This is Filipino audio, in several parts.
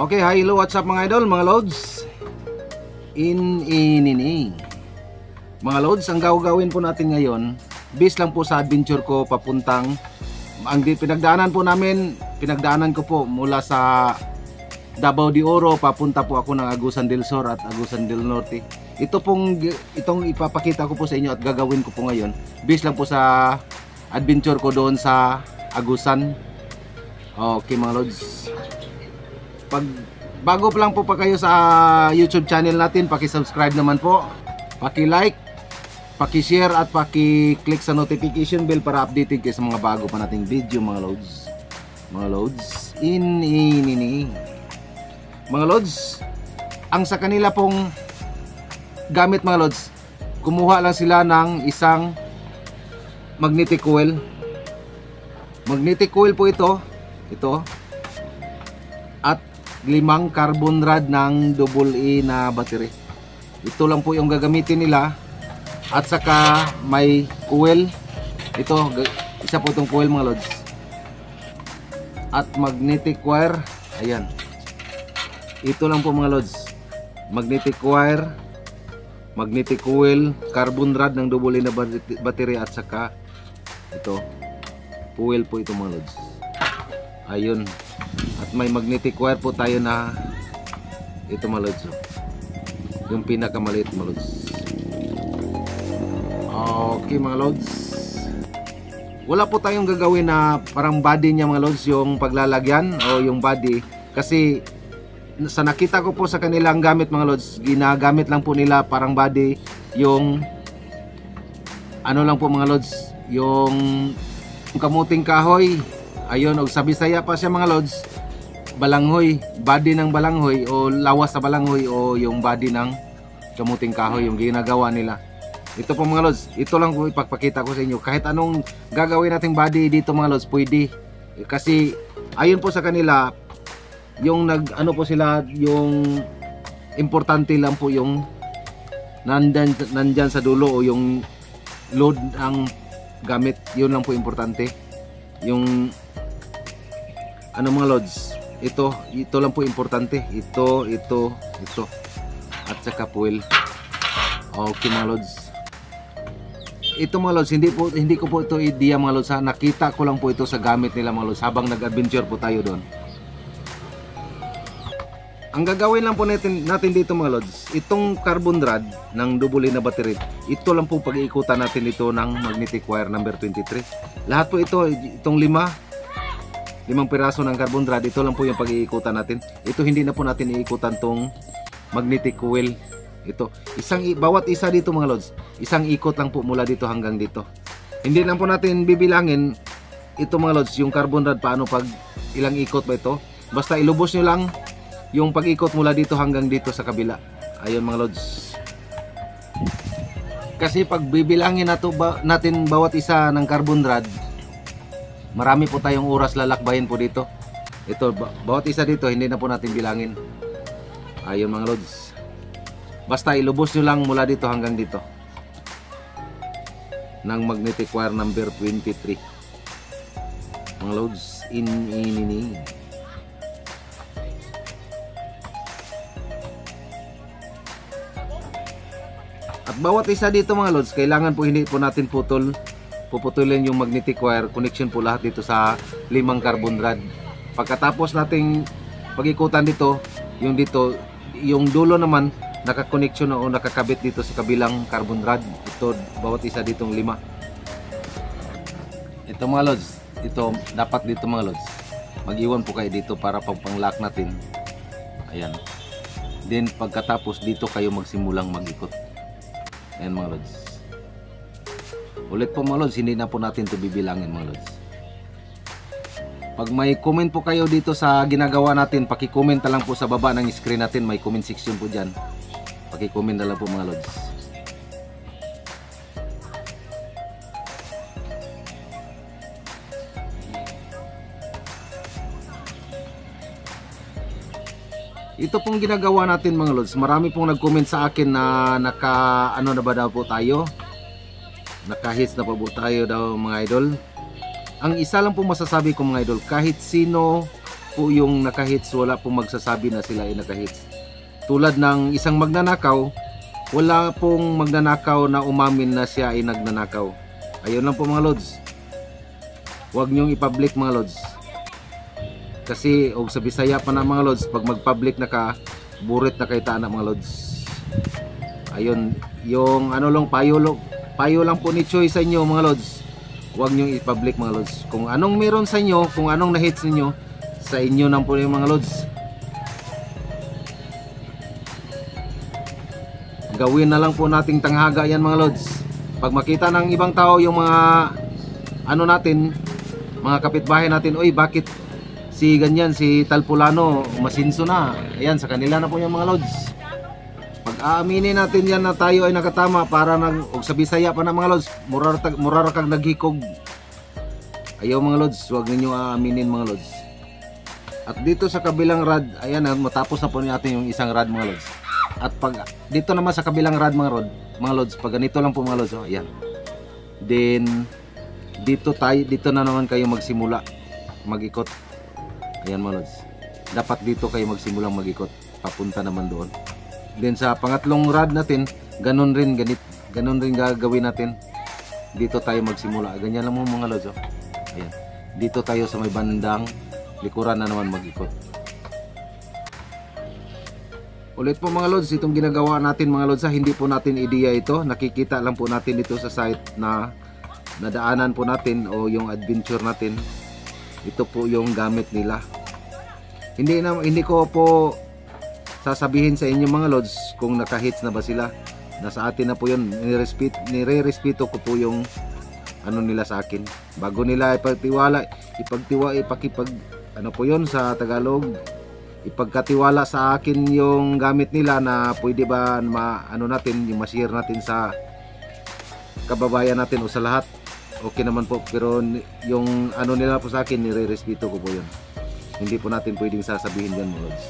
Okay, hi, hello, what's up mga idol, mga loads? Inini. Mga loads, ang gagawin po natin ngayon, based lang po sa adventure ko papuntang, ang pinagdaanan ko po mula sa Davao de Oro, papunta po ako ng Agusan del Sur at Agusan del Norte. Itong ipapakita ko po sa inyo at gagawin ko po ngayon, based lang po sa adventure ko doon sa Agusan. Okay mga loads, bago pa lang po pa kayo sa YouTube channel natin, paki-subscribe naman po, paki-like, paki-share at paki-click sa notification bell para updated kayo sa mga bago pa nating video mga loads. Mga loads, mga loads, ang sa kanila pong gamit mga loads, kumuha lang sila ng isang magnetic coil. Magnetic coil po ito at 5 carbon rod ng AA na battery. Ito lang po yung gagamitin nila. At saka may coil. Ito, isa po itong coil mga lods. At magnetic wire. Ayan. Ito lang po mga lods. Magnetic wire, magnetic coil, carbon rod ng AA na battery. At saka ito, coil po ito mga lods. Ayun. At may magnetic wire po tayo na ito mga lods, yung pinakamaliit mga lods. Okay mga lods, wala po tayong gagawin na parang body niya mga lods, yung paglalagyan o yung body, kasi sa nakita ko po sa kanilang gamit mga lods, ginagamit lang po nila parang body yung ano lang po mga lods, yung kamuting kahoy. Ayun, og sa Bisaya pa siya mga lods, balanghoy, body ng balanghoy o lawas sa balanghoy o yung body ng kamuting kahoy yung ginagawa nila. Ito po mga lods, ito lang po ipagpakita ko sa inyo. Kahit anong gagawin nating body dito mga lods, pwede. Kasi ayun po sa kanila, yung ano po sila, yung importante lang po yung nandyan sa dulo o yung load ang gamit. Yun lang po importante. Yung ano mga lods, ito lang po importante. Ito at saka fuel. Okay mga lods, ito mga lods, hindi ko po ito idea mga lods, nakita ko lang po ito sa gamit nila mga lods habang nag-adventure po tayo doon. Ang gagawin lang po natin dito mga lods, itong carbon rod ng AA na battery, ito lang po pag-iikutan natin ito ng magnetic wire number 23. Lahat po itong 5 piraso ng carbon rod, ito lang po yung pag-iikutan natin. Ito hindi na po natin iikutan tong magnetic coil. Ito, bawat isa dito mga lods, isang ikot lang po mula dito hanggang dito. Hindi lang po natin bibilangin ito mga lods, yung carbon rod paano pag ilang ikot ba ito. Basta ilubos nyo lang yung pag-ikot mula dito hanggang dito sa kabila. Ayun mga lods. Kasi pag bibilangin natin bawat isa ng carbon rod, marami po tayong oras lalakbayin po dito. Ito, bawat isa dito hindi na po natin bilangin. Ayun mga lods. Basta ilubos nyo lang mula dito hanggang dito ng magnetic wire number 23. Mga loads, inini. At bawat isa dito mga loads, kailangan po hindi po natin puputulin yung magnetic wire. Connection po lahat dito sa 5 carbon rod. Pagkatapos nating pag-ikutan dito, yung dulo naman naka-connection o nakakabit dito sa kabilang carbon rod. Ito, bawat isa ditong 5. Ito mga lods, ito dapat dito mga lods, mag-iwan po kayo dito para pang-lock natin. Ayan. Then pagkatapos dito kayo magsimulang mag-ikot. Ayan mga lods. Ulit po mga lods, hindi na po natin ito bibilangin mga lods. Pag may comment po kayo dito sa ginagawa natin, paki-comment na lang po sa baba ng screen natin, may comment section po dyan. Paki-comment na lang po mga lods. Ito pong ginagawa natin mga lods, marami pong nag-comment sa akin na ano na ba daw po tayo, naka-hits na pa po tayo daw mga idol. Ang isa lang po masasabi ko mga idol, kahit sino po yung nakahits, wala pong magsasabi na sila ay nakahits. Tulad ng isang magnanakaw, wala pong magnanakaw na umamin na siya ay nagnanakaw. Ayun lang po mga lods. Huwag nyong i-public mga lods. Kasi og sa Bisaya pa na mga lods, pag mag-public na ka, burit na kay na mga lods. Ayun, yung ano lang, payo lang po ni Choy sa inyo mga lods. Huwag nyong i-public mga lods. Kung anong meron sa inyo, kung anong na-hits ninyo, sa inyo nang po yung mga lods. Gawin na lang po nating tanghaga yan mga lods. Pag makita ng ibang tao yung mga ano natin, mga kapitbahay natin, oy bakit si ganyan, si Talpulano masinso na, ayan, sa kanila na po yung mga lods. Pag aaminin natin yan na tayo ay nakatama, para og sa Bisaya pa na mga lods, murar kag naghikog. Ayaw mga lods, huwag ninyo aaminin mga lods. At dito sa kabilang rad, ayan, matapos na po natin yung isang rad mga lods. At pag dito naman sa kabilang rad mga lods, pag ganito lang po mga lods, oh, ayan. Then dito na naman kayo magsimula mag-ikot. Ayan mga lods. Dapat dito kayo magsimulang mag-ikot, papunta naman doon. Then sa pangatlong rad natin, ganun rin gagawin natin. Dito tayo magsimula. Ganyan lang mo mga lods, oh. Ayan. Dito tayo sa may bandang likuran na naman mag-ikot. Ulit po mga lods, itong ginagawa natin mga lods, hindi po natin ideya ito. Nakikita lang po natin ito sa site na nadaanan po natin, o yung adventure natin. Ito po yung gamit nila. Hindi ko po sasabihin sa inyo mga lods kung nakahits na ba sila. Nasa atin na po yun. Nire-respeto ko po yung ano nila sa akin. Bago nila ano po yun sa Tagalog, ipagkatiwala sa akin yung gamit nila, na pwede ba ano natin, yung ma-share natin sa kababayan natin o sa lahat. Okay naman po, pero yung ano nila po sa akin, nire-respeto ko po yun. Hindi po natin pwedeng sasabihin yan mga lods.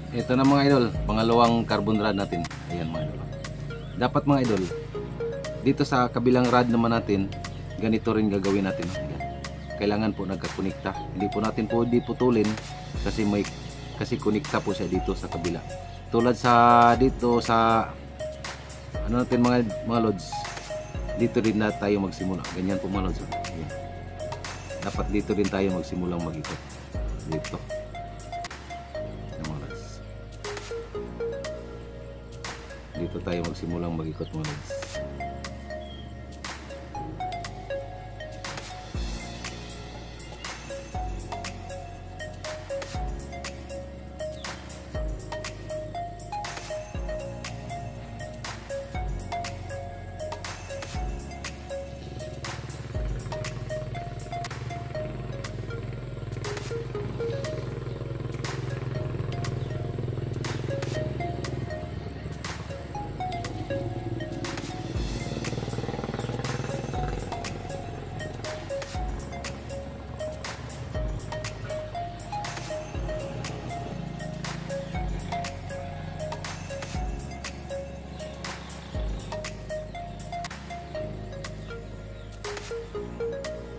Ito na mga idol, pangalawang carbon rod natin. Ayan mga idol. Dapat mga idol, dito sa kabilang rod naman natin, ganito rin gagawin natin. Ayan. Kailangan po nagkakonekta. Hindi po natin pwede putulin kasi konekta po siya dito sa kabila. Tulad sa dito sa ano natin mga lods. Dito rin na tayo magsimula. Ganyan po mga lods. Ayan. Dapat dito rin tayo magsimulang mag-ikot. Dito. Dito tayo magsimulang mag-ikot mga lods.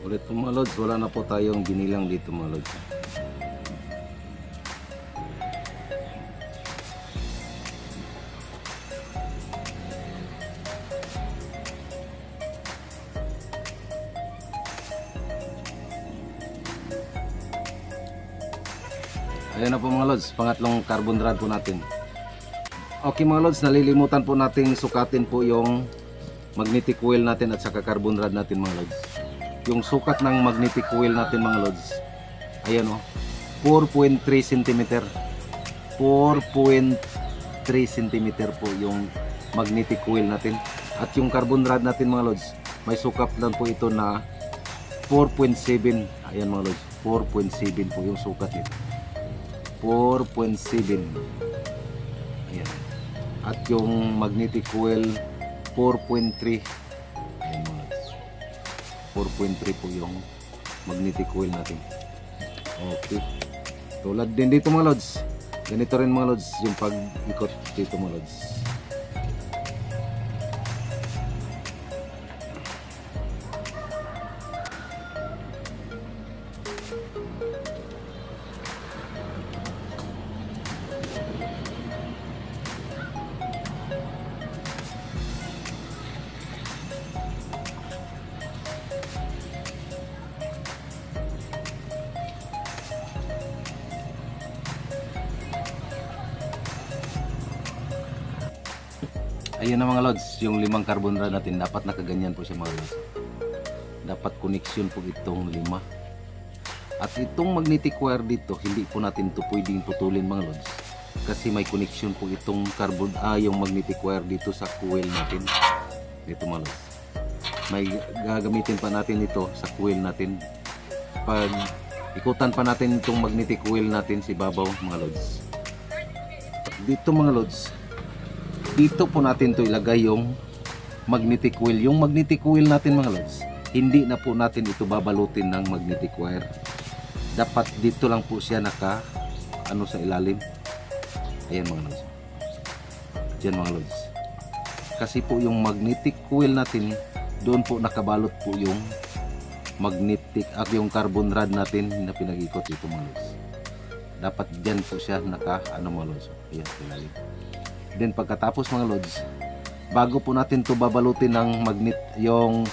Ulit po mga lods, wala na po tayong binilang dito mga lods. Ayan na po mga lods, pangatlong carbon rod po natin. Okay mga lods, nalilimutan po nating sukatin po yung magnetic coil natin at saka carbon rod natin mga lods. Yung sukat ng magnetic coil natin mga lods, ayan o, 4.3 cm. 4.3 cm po yung magnetic coil natin. At yung carbon rod natin mga lods, may sukat lang po ito na 4.7. Ayan mga lods, 4.7 po yung sukat nito. 4.7. Ayan. At yung magnetic coil 4.3. Ayan mga lods. 4.3 po yung magnetic coil natin. Okay. Tulad din dito mga lods. Ganito rin mga lods yung pag-ikot dito mga lods. Ayun na mga lods, yung 5 carbon rod natin, dapat nakaganyan po siya mga lods. Dapat connection po itong 5. At itong magnetic wire dito, hindi po natin ito pwedeng putulin mga lods. Kasi may connection po itong carbon, yung magnetic wire dito sa coil natin. Dito mga lods. May gagamitin pa natin ito sa coil natin. Pag ikutan pa natin itong magnetic coil natin si babaw mga lods. Dito mga lods, dito po natin to ilagay yung magnetic coil. Yung magnetic coil natin mga lods, hindi na po natin ito babalutin ng magnetic wire. Dapat dito lang po siya naka sa ilalim. Ayan mga lods. Diyan mga lods. Kasi po yung magnetic coil natin, doon po nakabalot po yung magnetic yung carbon rod natin na pinag-ikot dito mga lods. Dapat diyan po siya naka mga lods. Ayan ilalim. Then pagkatapos mga lods, bago po natin to babalutin ng magnet yung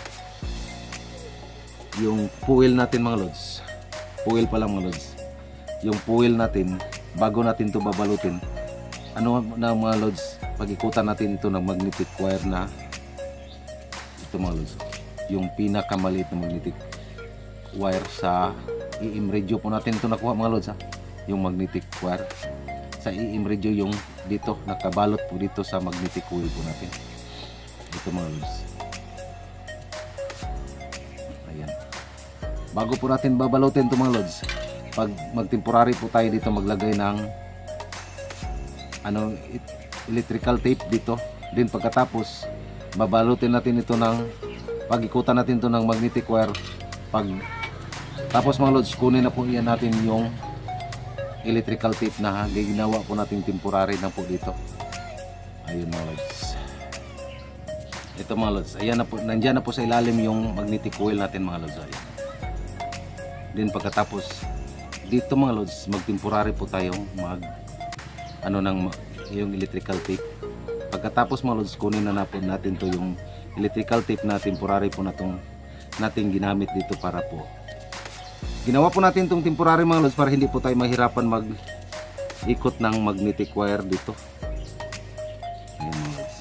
fuel natin mga lods. Fuel pa lang mga lods. Yung fuel natin, bago natin to babalutin, na mga lods, pag-ikutan natin ito ng magnetic wire na ito mga lods. Yung pinakamaliit na magnetic wire sa EM radio po natin ito nakuha mga lods ha. Yung magnetic wire sa EM radio yung dito nakabalot po dito sa magnetic coil po natin. Ito mga lods. Ayan. Bago po natin babalutin ito mga lods, pag mag-temporary po tayo dito maglagay ng electrical tape dito. Then pagkatapos babalutin natin ito ng pag-ikutan natin ito ng magnetic wire. Tapos mga lods, kunin na po yan natin yung electrical tape na ginawa po natin temporary na po dito. Ayun mga lods. Ito mga lods, ayan na po, nandiyan na po sa ilalim yung magnetic coil natin mga lods. Ayan. Then pagkatapos dito mga lods, mag-temporary po tayong yung electrical tape. Pagkatapos mga lods, kunin na po natin to yung electrical tape na temporary po natin ginamit dito para po ginawa po natin itong temporary mga lods para hindi po tayo mahirapan mag-ikot ng magnetic wire dito. Ayan mga lods.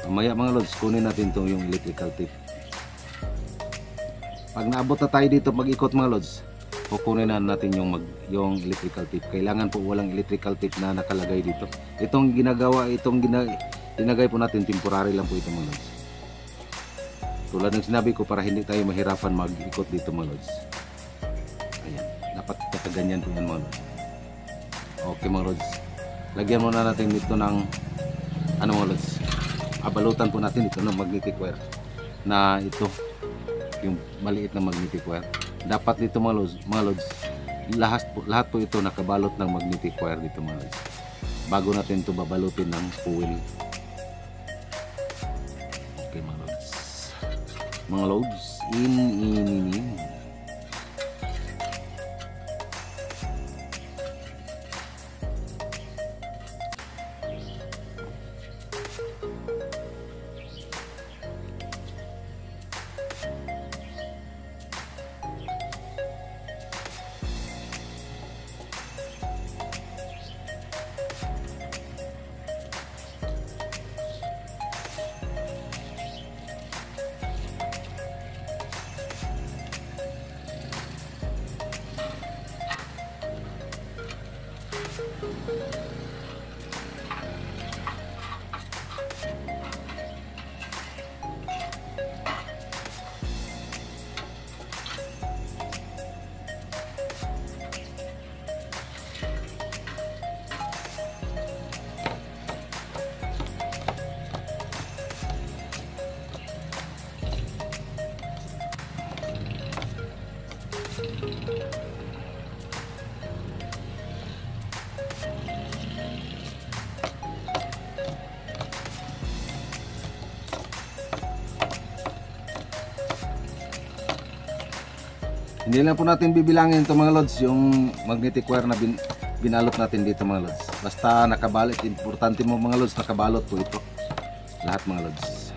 Mamaya mga lods, kunin natin itong yung electrical tape. Pag naabot na tayo dito mag-ikot mga lods, kukunin na natin yung electrical tape. Kailangan po walang electrical tape na nakalagay dito. Itong ginagay po natin temporary lang po ito mga lods. Tulad ng sinabi ko, para hindi tayo mahirapan mag-ikot dito mga lods. Ayan, dapat kakaganyan po yan mga lods. Okay mga lods, lagyan muna natin dito ng mga lods, balutan po natin ito ng magnetic wire na ito, yung maliit na magnetic wire. Dapat dito mga lods, lahat po ito nakabalot ng magnetic wire dito mga lods, bago natin ito babalutin ng foil. Okay mga lods, in. Hindi lang po natin bibilangin ito mga lods, yung magnetic wire na binalot natin dito mga lods. Basta nakabalot, importante mo mga lods, nakabalot po ito. Lahat mga lods.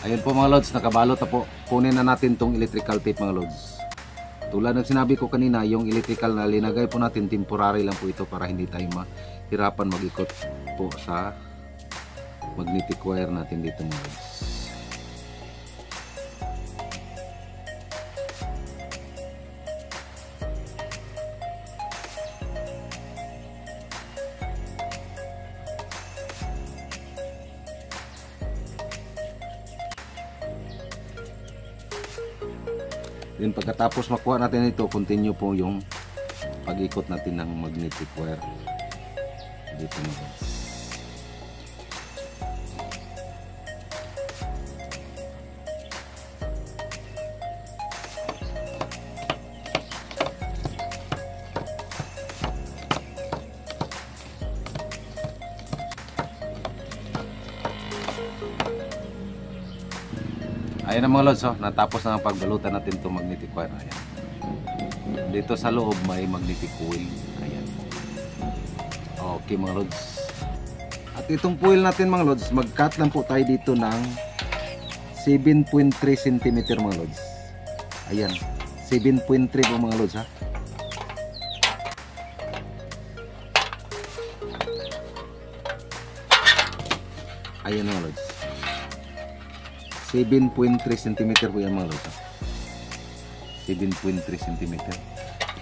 Ayun po mga lods, nakabalot na po. Kunin na natin tong electrical tape mga lods. Tulad ng sinabi ko kanina, yung electrical na linagay po natin, temporary lang po ito para hindi tayo mahirapan mag-ikot po sa magnetic wire natin dito mga lods. Then pagkatapos makuha natin ito, continue po yung pag-ikot natin ng magnetic wire dito mga guys. Ayan na mga lods, natapos na ang pagbalutan natin itong magnetic wire. Ayan. Dito sa loob may magnetic coil. Ayan. Okay mga lods. At itong coil natin mga lods, mag-cut lang po tayo dito ng 7.3 cm mga lods. Ayan. 7.3 po mga lods ha. Ayan mga lods. 7.3 cm po yan mga lods. 7.3 cm.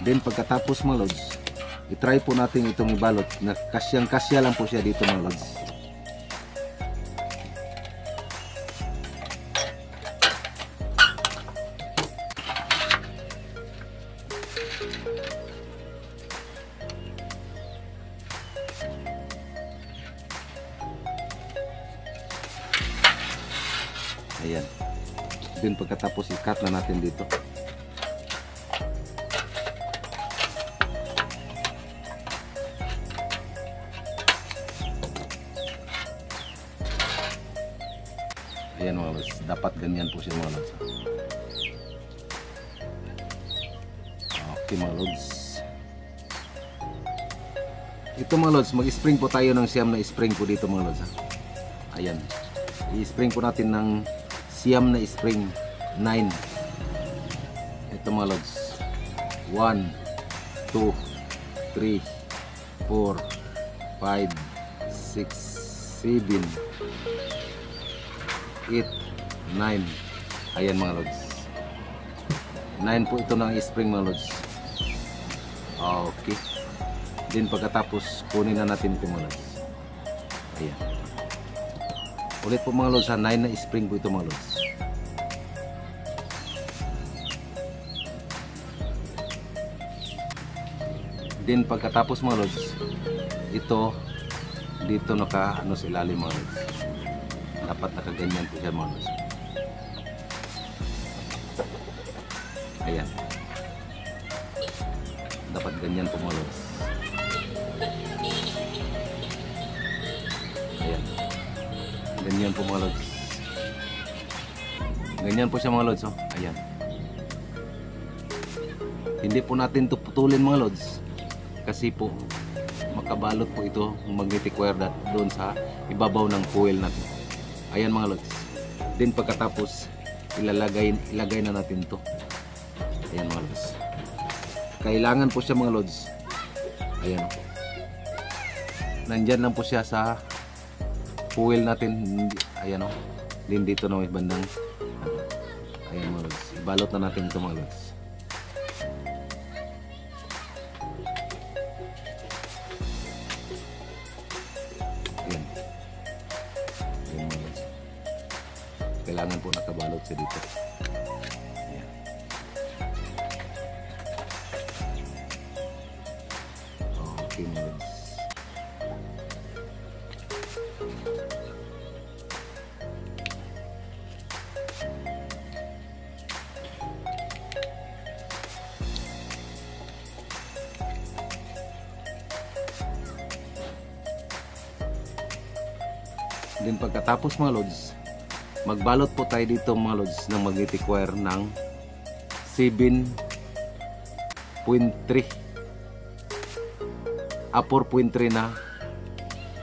Then pagkatapos mga lods, i-try po natin itong ibalot na kasyang-kasya lang po siya dito mga lods. Ayan. Then pagkatapos i-cut na natin dito. Ayan mga lods. Dapat ganyan po siya mga lods. Okay mga lods. Ito mga lods, mag-spring po tayo ng siyam na spring po dito mga lods. Ayan. I-spring po natin ng siyam na spring 9. Ito mga lods, 1 2 3 4 5 6 7 8 9. Ayan mga lods, 9 po ito ng spring mga lods. Okay. Then pagkatapos kunin na natin ito mga lods. Ayan. Ulit po mga lods, 9 na spring po ito mga lods. Then pagkatapos mga lods, ito dito naka ano sa ilalim mga lods. Dapat nakaganyan po siya mga lods. Ayan. Dapat ganyan po mga lods. Ayan. Ganyan po mga lods. Ganyan po siya mga lods. Oh. Ayan. Hindi po natin ito putulin mga lods. Kasi po makabalot po ito ng magnetic wire doon sa ibabaw ng coil natin. Ayan mga lods. Then pagkatapos ilagay na natin ito. Ayan mga lods. Kailangan po siya mga lods. Ayan. Nandyan lang po siya sa coil natin. Ayan o. Then dito na may bandang. Ayan mga lods. Ibalot na natin ito mga lods. Kailangan po nakabalot siya dito. Ayan. Okay mga lods. Then pagkatapos mga lods, magbalot po tayo dito mga lods ng magnetic wire ng 7.3 4.3 na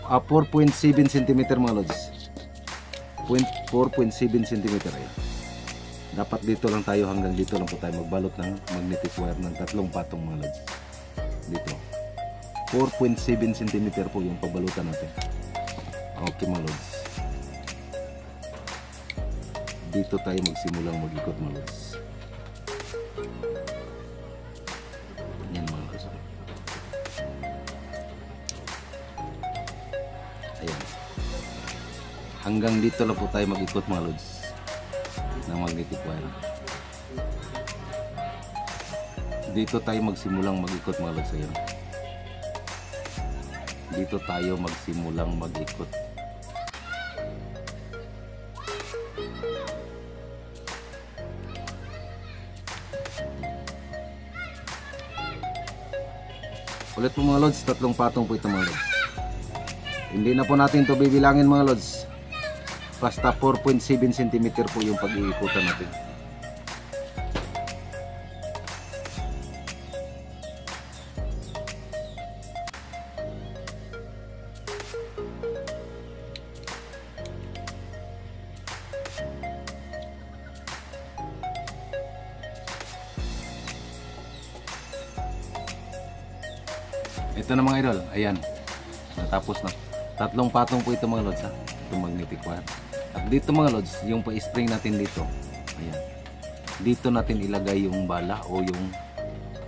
4.7 cm mga lods. 4.7 cm ayan. Dapat dito lang tayo, hanggang dito lang po tayo magbalot ng magnetic wire ng 3 patong mga lods. Dito 4.7 cm po yung pagbalutan natin. Okay mga lods, dito tayo magsimulang mag-ikot mga lods. Yan mga lods. Ayan, hanggang dito lang po tayo mag-ikot mga lods ng magnetic wire. Dito tayo magsimulang mag-ikot mga lods. Ayan, dito tayo magsimulang mag-ikot. Ulit po mga lods, 3 patong po ito mga lods. Hindi na po natin ito bibilangin mga lods, basta 4.7 cm po yung pag-iikutan natin. Ito na mga idol, ayan, natapos na. 3 patong po ito mga lods ha, itong magnetic wire. At dito mga lods, yung pa-string natin dito, ayan, dito natin ilagay yung bala o yung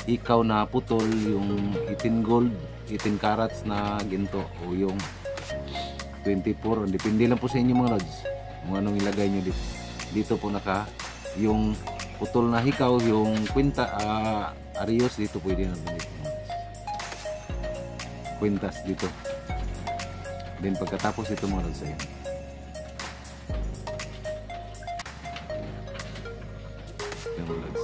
ikaw na putol, yung 18 gold, 18 carats na ginto o yung 24, depende lang po sa inyo mga lods kung anong ilagay nyo dito. Dito po naka yung putol na hikaw, yung kwinta, arios, dito pwede natin dito. Kwintas dito. Then pagkatapos ito mga lods, ayan, yung mga lods.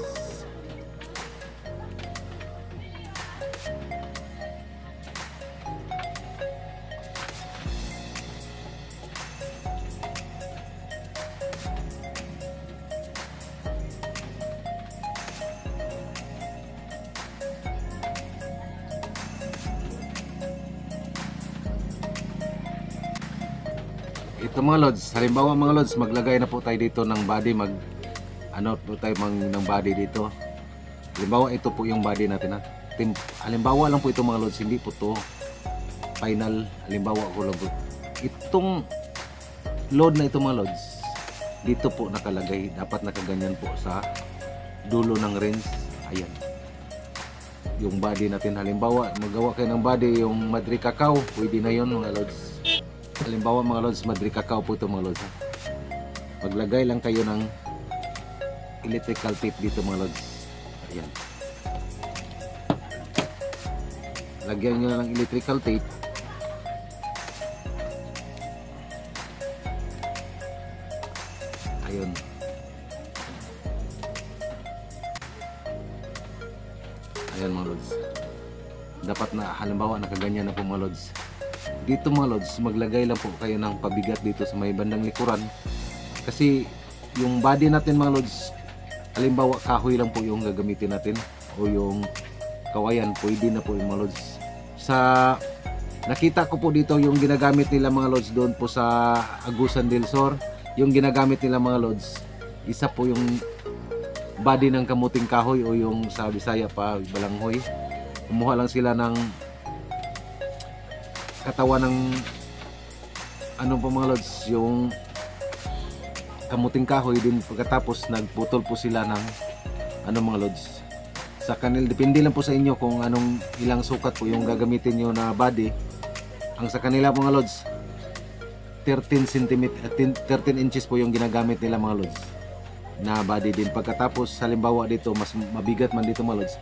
Ito mga lods, halimbawa mga lods, maglagay na po tayo dito ng body, po tayo ng body dito. Halimbawa ito po yung body natin ha. Halimbawa lang po ito mga lods, hindi po to final. Halimbawa ko lang po. Itong load na ito mga lods, dito po nakalagay, dapat nakaganyan po sa dulo ng rinse. Ayan, yung body natin. Halimbawa magawa kayo ng body, yung Madre Cacao, pwede na yun mga lods. Halimbawa mga lods, Madre Cacao po ito mga lods ha. Maglagay lang kayo ng electrical tape dito mga lods. Ayan, lagyan nyo ng electrical tape. Ayun, ayan mga lods, dapat na halimbawa nakaganyan na po mga lods. Dito mga lods, maglagay lang po kayo ng pabigat dito sa may bandang likuran, kasi yung body natin mga lods, halimbawa kahoy lang po yung gagamitin natin o yung kawayan, pwede na po yung mga lods. Sa nakita ko po dito, yung ginagamit nila mga lods doon po sa Agusan del Sur, yung ginagamit nila mga lods, isa po yung body ng kamuting kahoy o yung sa Bisaya pa balanghoy. Kumuha lang sila ng katawan ng ano po mga lods, yung kamuting kahoy din. Pagkatapos nagputol po sila ng ano mga lods, sa kanil, depende lang po sa inyo kung anong ilang sukat po yung gagamitin nyo na body. Ang sa kanila mga lods, 13 cm, 13 inches po yung ginagamit nila mga lods na body din. Pagkatapos halimbawa dito, mas mabigat man dito mga lods,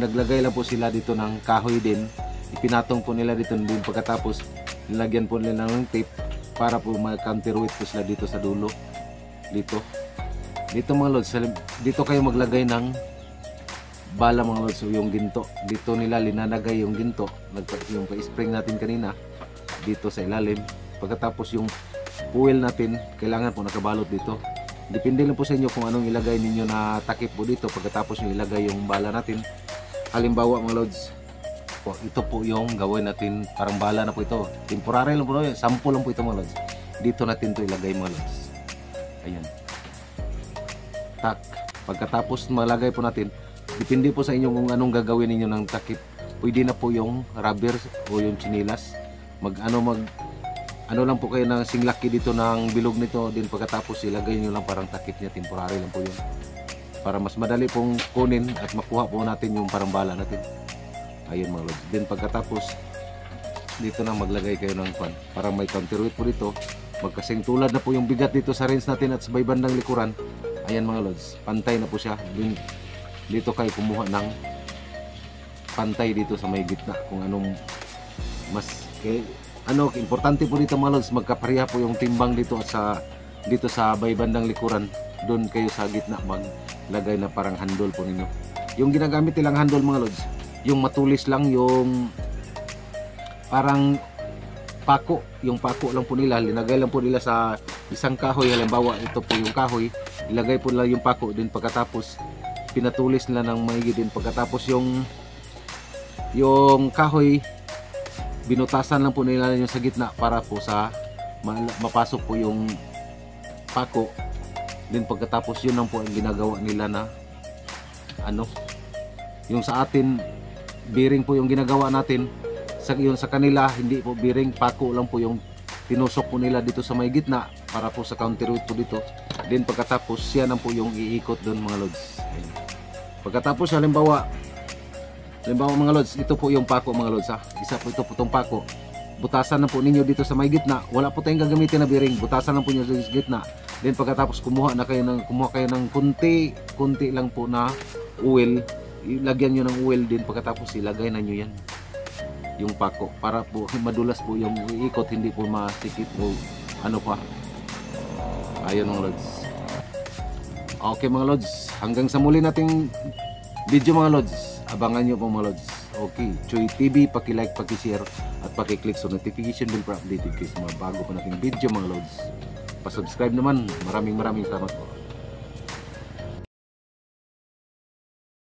naglagay lang po sila dito ng kahoy din, ipinatong po nila dito din. Pagkatapos nilagyan po nila ng tape para po mag-counterweight po sila dito sa dulo. Dito mga lods, dito kayo maglagay ng bala mga lods, yung ginto. Dito nila linalagay yung ginto, yung pa-spring natin kanina dito sa ilalim. Pagkatapos yung fuel natin, kailangan po nakabalot dito. Depende lang po sa inyo kung anong ilagay ninyo na takip po dito pagkatapos nyo ilagay yung bala natin. Halimbawa mga lods, po, ito po yung gawin natin, parang bala na po ito. Temporary lang po, sample lang po ito mga lods. Dito natin to ilagay mga lods. Ayan. Tak. Pagkatapos malagay po natin, depende po sa inyo kung anong gagawin ninyo ng takip. Pwede na po yung rubber o yung chinilas. Ano lang po kayo ng singlaki dito ng bilog nito, din pagkatapos ilagay nyo lang parang takip niya, temporary lang po yun. Para mas madali pong kunin at makuha po natin yung parang bala natin. Ayun mga lods. Din pagkatapos dito na maglagay kayo ng pan para may counterweight po dito. Magkasing tulad na po yung bigat dito sa range natin at sa may bandang likuran. Ayan mga lods, pantay na po siya. Dito kayo kumuha ng pantay dito sa may gitna kung anong mas importante po dito mga lods, magkapareha po yung timbang dito sa may bandang likuran. Doon kayo sa gitna maglagay na parang handle po ninyo. Yung ginagamit nilang handle mga lods, yung matulis lang, yung parang pako, yung pako lang po nila, linagay lang po nila sa isang kahoy. Halimbawa ito po yung kahoy, ilagay po nila yung pako, din pagkatapos pinatulis nila ng maigi, din pagkatapos yung kahoy binutasan lang po nila yung sa gitna para po sa mapasok po yung pako. Din pagkatapos yun lang po ang ginagawa nila na yung sa atin bearing po yung ginagawa natin, yung sa kanila hindi po bearing, pako lang po yung tinusok po nila dito sa may gitna para po sa counterweight po dito. Din pagkatapos yan lang po yung iikot doon mga lods. Ayan. Pagkatapos halimbawa mga lods, ito po yung pako mga lods ha. Isa po ito po itong pako. Butasan na po ninyo dito sa may gitna. Wala po tayong gagamitin na bearing. Butasan lang po niyo sa gitna. Then pagkatapos kumuha kayo ng kunti lang po na oil. Ilagyan nyo ng oil din. Pagkatapos ilagay na nyo yan. Yung pako. Para po madulas po yung iikot. Hindi po masikip o ano pa. Ayun mga lods. Okay mga lods. Hanggang sa muli nating video mga lods. Abangan nyo po mga lods. Okay, Choy TV, paki-like, paki-share at paki-click sa notification bell para updated kayo sa mga bago pa nating video mga lods. Pa-subscribe naman. Maraming salamat po.